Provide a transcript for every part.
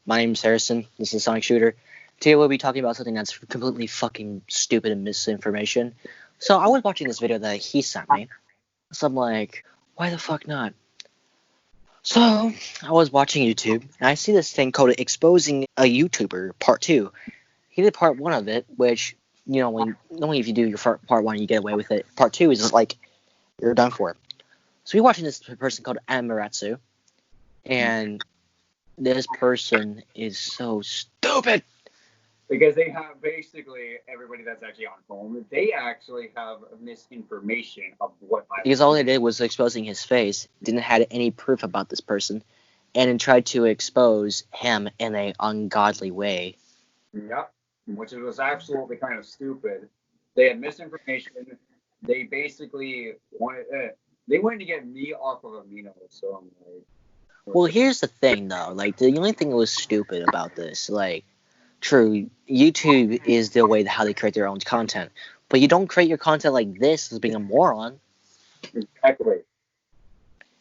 My name's Harrison. This is Sonic Shooter. Today we'll be talking about something that's completely fucking stupid and misinformation. So I was watching this video that he sent me. So I'm like, why the fuck not? So I was watching YouTube and I see this thing called Exposing a YouTuber Part 2. He did Part 1 of it, which, you know, when normally if you do your Part 1 you get away with it. Part 2 is just like, you're done for. So we're watching this person called Amaratsu. And this person is so stupid. Because they have basically everybody that's actually on phone, they actually have misinformation of what I Because all they did was exposing his face, didn't have any proof about this person, and then tried to expose him in an ungodly way. Yep, which was absolutely kind of stupid. They had misinformation. They basically wanted to get me off of Amino, so I'm like. Well, here's the thing, though. Like, the only thing that was stupid about this, like, true, YouTube is the way how they create their own content. But you don't create your content like this as being a moron. Exactly.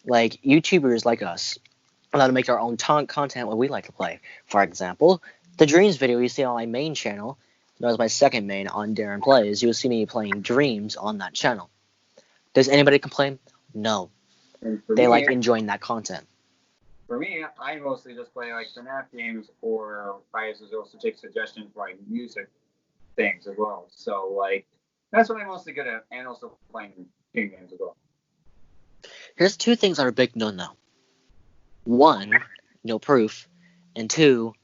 Like, YouTubers like us allowed to make our own content what we like to play. For example, the Dreams video you see on my main channel, that was my second main on darenplays, you will see me playing Dreams on that channel. Does anybody complain? No. They like enjoying that content. For me, I mostly just play like FNAF games, or I also take suggestions for like music things as well. So like that's what I'm mostly good at, and also playing game games as well. Here's two things that are big no-no. One, no proof, and two,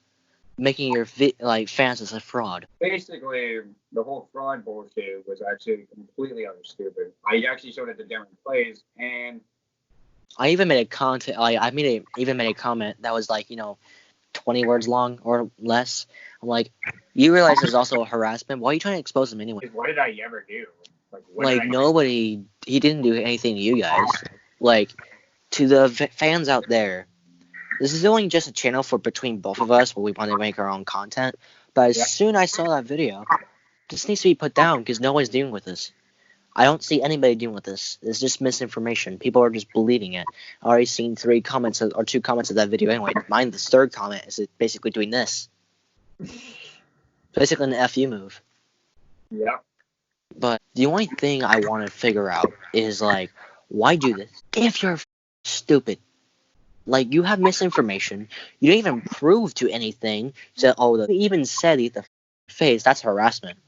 making your fans as a fraud. Basically, the whole fraud bullshit was actually completely utter stupid. I actually showed it to darenplays, and I even made even made a comment that was like, 20 words long or less. I'm like, you realize there's also a harassment? Why are you trying to expose him anyway? What did I ever do? He didn't do anything to you guys. Like, to the fans out there, this is only just a channel for between both of us where we want to make our own content. But as soon as I saw that video, this needs to be put down because no one's dealing with this. I don't see anybody dealing with this. It's just misinformation. People are just believing it. I already seen 2 comments of that video anyway. Mine, the third comment is basically doing this. Basically an FU move. Yeah. But the only thing I want to figure out is, like, why do this? If you're stupid. Like, you have misinformation. You didn't even prove to anything. So, you even said eat the face. That's harassment.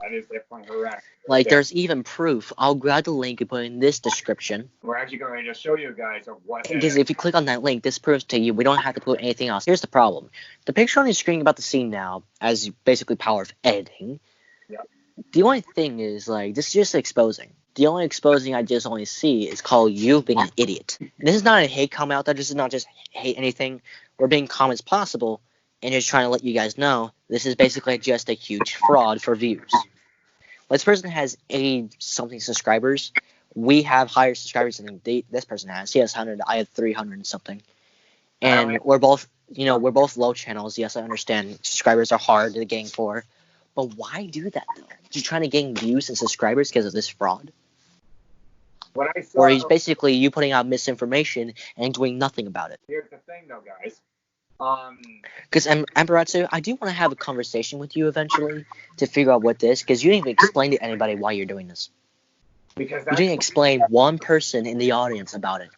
That is definitely harassment. Like, there's even proof. I'll grab the link and put it in this description. We're actually going to just show you guys of what. Because if you click on that link, this proves to you we don't have to put anything else. Here's the problem. The picture on your screen about to see now, as basically power of editing. Yeah. The only thing is, like, this is just exposing. The only exposing I just only see is called you being an idiot. And this is not a hate comment out there. This is not just hate anything. We're being calm as possible and just trying to let you guys know this is basically just a huge fraud for views. This person has 80-something subscribers. We have higher subscribers than this person has. He has 100. I have 300 and something. And we're both low channels. Yes, I understand. Subscribers are hard to gain for. But why do that, though? Just trying to gain views and subscribers because of this fraud? Or he's basically you putting out misinformation and doing nothing about it. Here's the thing, though, guys. Because Ambaratsu, I do want to have a conversation with you eventually to figure out what this, because you didn't even explain to anybody why you're doing this. Because you didn't explain one person in the audience about it.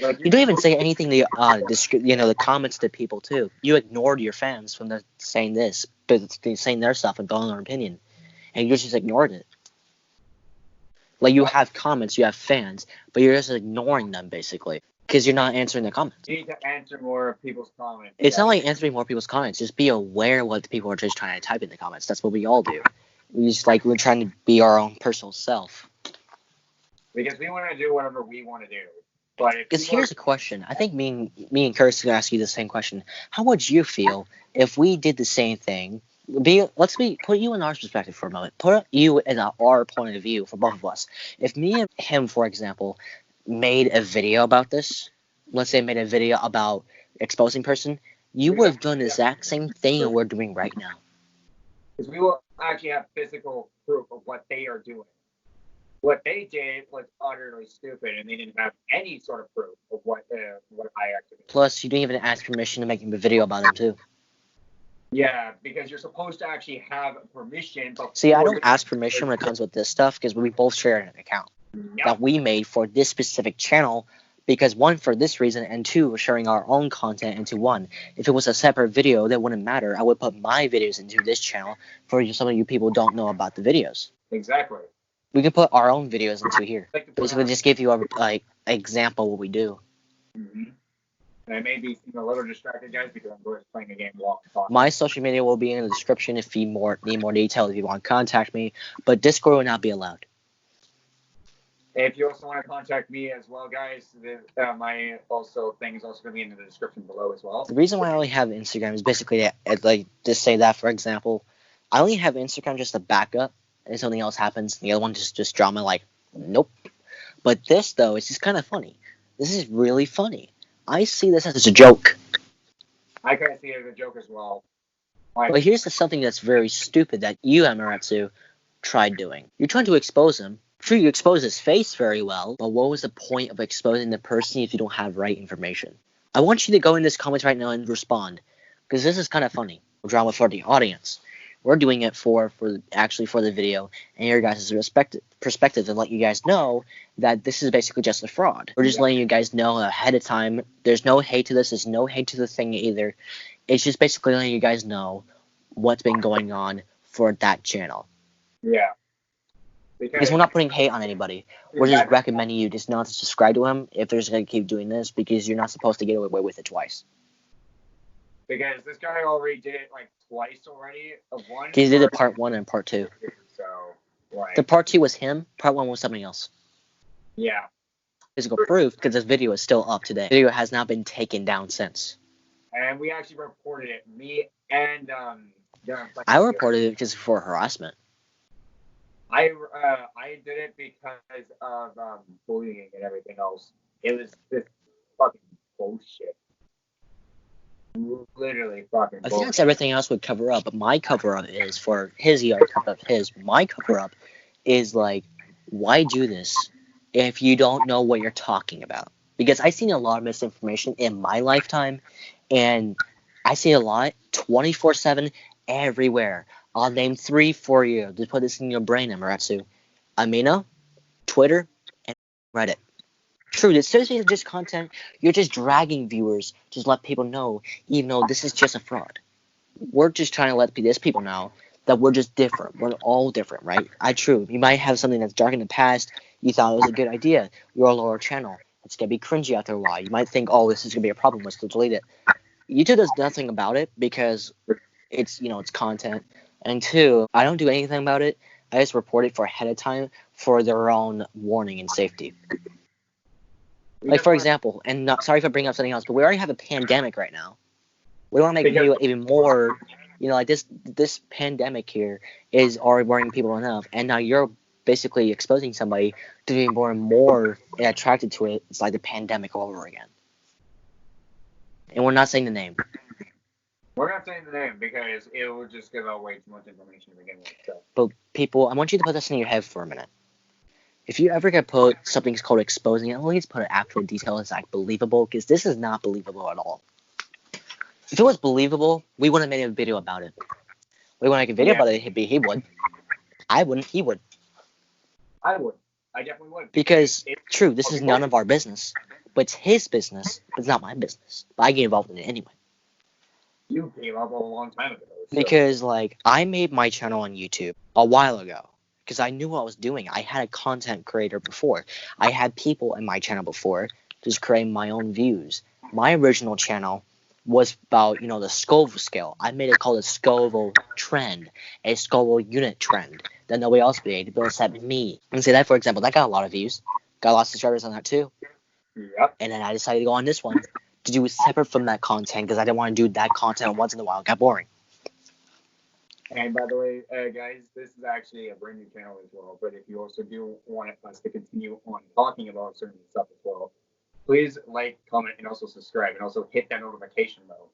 Like, you don't even say anything to the comments to people too. You ignored your fans from saying this, but saying their stuff and building their opinion, and you just ignored it. Like, you have comments, you have fans, but you're just ignoring them basically. Because you're not answering the comments. You need to answer more of people's comments. It's not like answering more people's comments. Just be aware of what the people are just trying to type in the comments. That's what we all do. We're trying to be our own personal self. Because we want to do whatever we want to do. But because here's a question. I think me and Kurt's going to ask you the same question. How would you feel if we did the same thing? Put you in our perspective for a moment. Put you in our point of view for both of us. If me and him, for example, made a video about this, let's say made a video about exposing person, you would have done the exact same thing that we're doing right now. Because we will actually have physical proof of what they are doing. What they did was utterly stupid, and they didn't have any sort of proof of what I actually did. Plus, you didn't even ask permission to make a video about him too. Yeah, because you're supposed to actually have permission. See, I don't ask permission when it comes with this stuff because we both share an account that we made for this specific channel. Because one, for this reason, and two, we're sharing our own content into one. If it was a separate video, that wouldn't matter. I would put my videos into this channel for some of you people don't know about the videos. Exactly. We can put our own videos into here. Like Basically, just give you a example of what we do. Mm-hmm. And I may be a little distracted, guys, because I'm just playing a game while talking. My social media will be in the description if you need more details, if you want to contact me. But Discord will not be allowed. If you also want to contact me as well, guys, my thing is also going to be in the description below as well. The reason why I only have Instagram is basically like just say that, for example, I only have Instagram just to back up, and if something else happens, the other one just drama like, nope. But this though, it's just kind of funny. This is really funny. I see this as a joke. I kind of see it as a joke as well. But here's something that's very stupid that you, Amaretsu, tried doing. You're trying to expose him. True, you expose his face very well, but what was the point of exposing the person if you don't have right information? I want you to go in this comments right now and respond, because this is kind of funny. Drama for the audience. We're doing it for the video and your guys' perspective to let you guys know that this is basically just a fraud. We're just letting you guys know ahead of time. There's no hate to this. There's no hate to the thing either. It's just basically letting you guys know what's been going on for that channel. Yeah. Because we're not putting hate on anybody. We're just recommending you just not to subscribe to him if they're just going to keep doing this, because you're not supposed to get away with it twice. Because this guy already did it like twice already. He did it part 1 and part 2. So, like, the part 2 was him, part 1 was something else. Yeah. Physical proof, because this video is still up today. The video has not been taken down since. And we actually reported it. Me and I reported it because for harassment. I did it because of bullying and everything else. It was this fucking bullshit. Literally fucking bullshit. I think that's everything else would cover up, but my cover up is for his. He already covered up his. My cover up is like, why do this if you don't know what you're talking about? Because I've seen a lot of misinformation in my lifetime, and I see a lot 24/7 everywhere. I'll name 3 for you. Just put this in your brain, Amaretsu. Amino, Twitter, and Reddit. True, this is just content. You're just dragging viewers. Just let people know, even though this is just a fraud. We're just trying to let these people know that we're just different. We're all different, right? True. You might have something that's dark in the past. You thought it was a good idea. You're a lower channel. It's going to be cringy after a while. You might think, oh, this is going to be a problem. Let's delete it. YouTube does nothing about it because it's content. And 2, I don't do anything about it. I just report it for ahead of time for their own warning and safety. Like, for example, and sorry for bringing up something else, but we already have a pandemic right now. We want to make you even more, like this pandemic here is already worrying people enough, and now you're basically exposing somebody to be more and more attracted to it. It's like the pandemic all over again. And we're not saying the name. We're not saying the name because it will just give out way too much information to begin with. So. But people, I want you to put this in your head for a minute. If you ever get put something called exposing it, at least put an actual detail that's like believable, because this is not believable at all. If it was believable, we wouldn't have made a video about it. We wouldn't make a video about it. He would. I wouldn't. He would. I would. I definitely would. Because true, this is none of our business, but it's his business. It's not my business. But I get involved in it anyway. You gave up a long time ago. So. Because I made my channel on YouTube a while ago. Because I knew what I was doing. I had a content creator before. I had people in my channel before just creating my own views. My original channel was about, the Scoville scale. I made it called a Scoville trend, a Scoville unit trend that nobody else made, but except me. And say that, for example, that got a lot of views. Got a lot of subscribers on that too. Yep. And then I decided to go on this one to do it separate from that content because I didn't want to do that content once in a while. It got boring. And by the way, guys, this is actually a brand new channel as well. But if you also do want us to continue on talking about certain stuff as well, please like, comment, and also subscribe. And also hit that notification bell.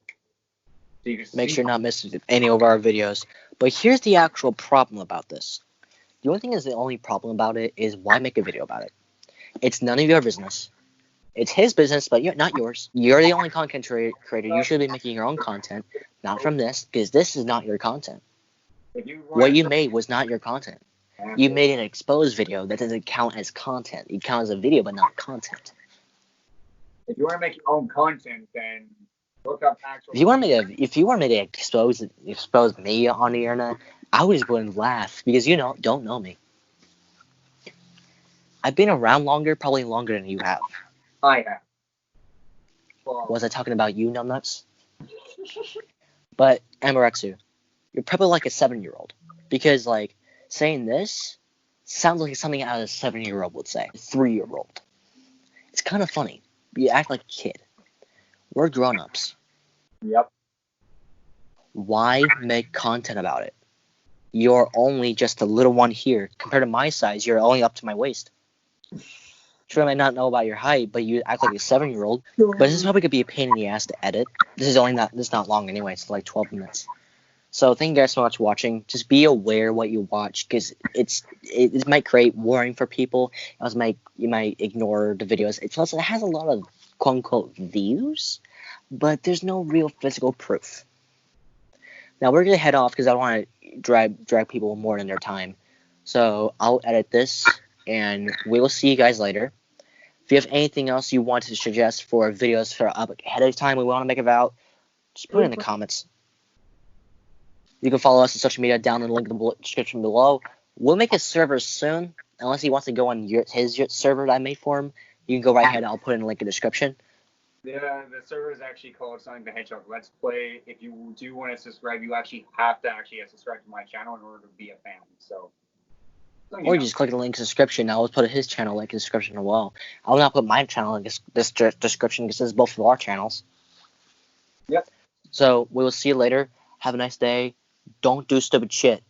So you can make sure not miss any of our videos. But here's the actual problem about this. The only thing is, the only problem about it is why make a video about it? It's none of your business. It's his business, but not yours. You're the only content creator. You should be making your own content, not from this, because this is not your content. What you made was not your content. You made an exposed video that doesn't count as content. It counts as a video, but not content. If you want to make your own content, then look up actual. If you want me to expose me on the internet, I would just go and laugh because you don't know me. I've been around longer, probably longer than you have. I have. Well, Was I talking about you, numbnuts? But Amaretsu, you're probably like a 7-year-old because like saying this sounds like something out of a 7-year-old would say. A 3-year-old. It's kind of funny. You act like a kid. We're grown-ups. Yep. Why make content about it? You're only just a little one here. Compared to my size, you're only up to my waist. Sure, I might not know about your height, but you act like a 7-year-old. But this is probably gonna be a pain in the ass to edit. This is not long anyway. It's like 12 minutes. So thank you guys so much for watching. Just be aware what you watch because it might create worrying for people. You might ignore the videos. Plus, it has a lot of quote unquote views, but there's no real physical proof. Now we're gonna head off because I don't want to drag people more than their time. So I'll edit this, and we will see you guys later. If you have anything else you want to suggest for videos for up ahead of time we want to make about, just put it in the comments. You can follow us on social media down in the link in the description below. We'll make a server soon, unless he wants to go on his server that I made for him. You can go right ahead. I'll put in the link in the description. Yeah, the server is actually called Sonic the Hedgehog Let's Play. If you do want to subscribe, you actually have to subscribe to my channel in order to be a fan. So or you just click the link in the description. I'll put his channel link in the description as well. I will not put my channel in this description because this is both of our channels. Yep. So we will see you later. Have a nice day. Don't do stupid shit.